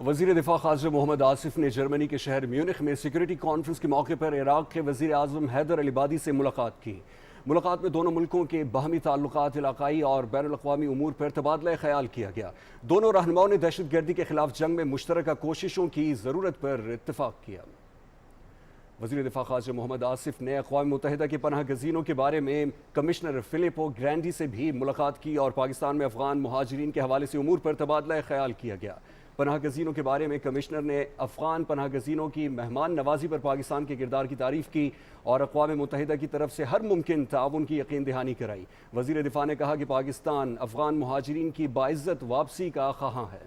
وزیر دفاع خارجہ محمد آصف نے جرمنی کے شہر میونخ میں سیکورٹی کانفرنس کے موقع پر عراق کے وزیر اعظم حیدر العبادی سے ملاقات کی۔ ملاقات میں دونوں ملکوں کے باہمی تعلقات، علاقائی اور بین الاقوامی امور پر تبادلہ خیال کیا گیا۔ دونوں رہنماؤں نے دہشت گردی کے خلاف جنگ میں مشترکہ کوششوں کی ضرورت پر اتفاق کیا۔ وزیر دفاع خارجہ محمد آصف نے اقوام متحدہ کے پناہ گزینوں کے بارے میں کمشنر فلپو گرینڈی سے بھی ملاقات کی اور پاکستان میں افغان مہاجرین کے حوالے سے امور پر تبادلہ خیال کیا گیا۔ پناہ گزینوں کے بارے میں کمشنر نے افغان پناہ گزینوں کی مہمان نوازی پر پاکستان کے کردار کی تعریف کی اور اقوام متحدہ کی طرف سے ہر ممکن تعاون کی یقین دہانی کرائی۔ وزیر دفاع نے کہا کہ پاکستان افغان مہاجرین کی باعزت واپسی کا خواہاں ہے۔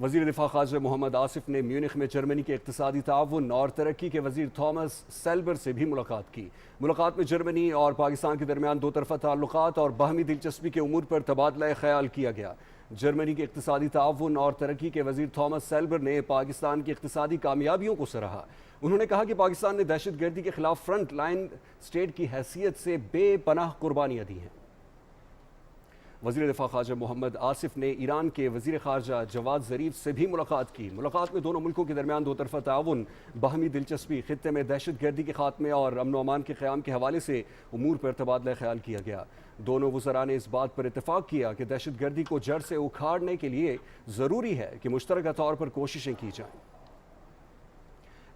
وزیر دفاع خارجہ محمد آصف نے میونخ میں جرمنی کے اقتصادی تعاون اور ترقی کے وزیر تھامس سیلبر سے بھی ملاقات کی۔ ملاقات میں جرمنی اور پاکستان کے درمیان دو طرفہ تعلقات اور باہمی دلچسپی کے امور پر تبادلہ خیال کیا گیا۔ جرمنی کے اقتصادی تعاون اور ترقی کے وزیر تھامس سیلبر نے پاکستان کی اقتصادی کامیابیوں کو سراہا۔ انہوں نے کہا کہ پاکستان نے دہشت گردی کے خلاف فرنٹ لائن اسٹیٹ کی حیثیت سے بے پناہ قربانیاں دی ہیں۔ وزیر دفاع خارجہ محمد آصف نے ایران کے وزیر خارجہ جواد ظریف سے بھی ملاقات کی۔ ملاقات میں دونوں ملکوں کے درمیان دو طرفہ تعاون، باہمی دلچسپی، خطے میں دہشت گردی کے خاتمے اور امن و امان کے قیام کے حوالے سے امور پر تبادلہ خیال کیا گیا۔ دونوں وزراء نے اس بات پر اتفاق کیا کہ دہشت گردی کو جڑ سے اکھاڑنے کے لیے ضروری ہے کہ مشترکہ طور پر کوششیں کی جائیں۔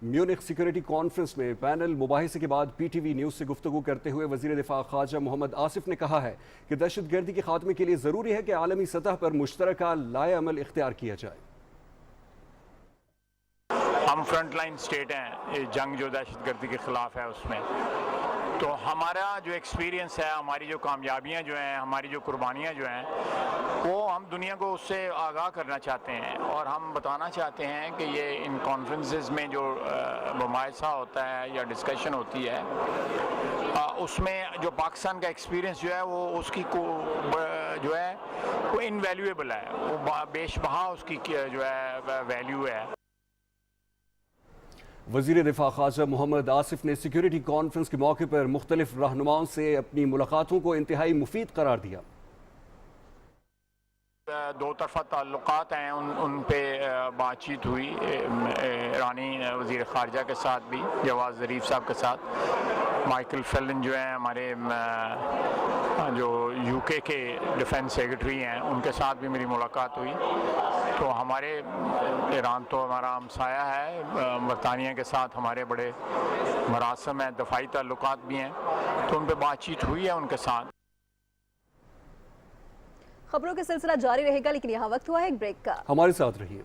میونخ سیکورٹی کانفرنس میں پینل مباحثے کے بعد پی ٹی وی نیوز سے گفتگو کرتے ہوئے وزیر دفاع خارجہ محمد آصف نے کہا ہے کہ دہشت گردی کے خاتمے کے لیے ضروری ہے کہ عالمی سطح پر مشترکہ لائحہ عمل اختیار کیا جائے۔ ہم فرنٹ لائن سٹیٹ ہیں جنگ جو دہشت گردی کے خلاف ہے اس میں، تو ہمارا جو ایکسپیرینس ہے، ہماری جو کامیابیاں جو ہیں، ہماری جو قربانیاں جو ہیں، وہ ہم دنیا کو اس سے آگاہ کرنا چاہتے ہیں اور ہم بتانا چاہتے ہیں کہ یہ ان کانفرنسز میں جو مباحثہ ہوتا ہے یا ڈسکشن ہوتی ہے، اس میں جو پاکستان کا ایکسپیرینس جو ہے وہ اس کی جو ہے وہ انویلیویبل ہے، وہ بیش بہا اس کی جو ہے ویلیو ہے۔ وزیر دفاع خارجہ محمد آصف نے سیکورٹی کانفرنس کے موقع پر مختلف رہنماؤں سے اپنی ملاقاتوں کو انتہائی مفید قرار دیا۔ دو طرفہ تعلقات ہیں، ان پہ بات چیت ہوئی، ایرانی وزیر خارجہ کے ساتھ بھی، جواد ظریف صاحب کے ساتھ، مائیکل فیلن جو ہیں ہمارے جو یو کے ڈیفنس سیکرٹری ہیں، ان کے ساتھ بھی میری ملاقات ہوئی۔ تو ہمارے ایران تو ہمارا ہمسایہ ہے، برطانیہ کے ساتھ ہمارے بڑے مراسم ہیں، دفاعی تعلقات بھی ہیں، تو ان پہ بات چیت ہوئی ہے ان کے ساتھ۔ خبروں کا سلسلہ جاری رہے گا، لیکن یہاں وقت ہوا ہے ایک بریک کا۔ ہمارے ساتھ رہیے۔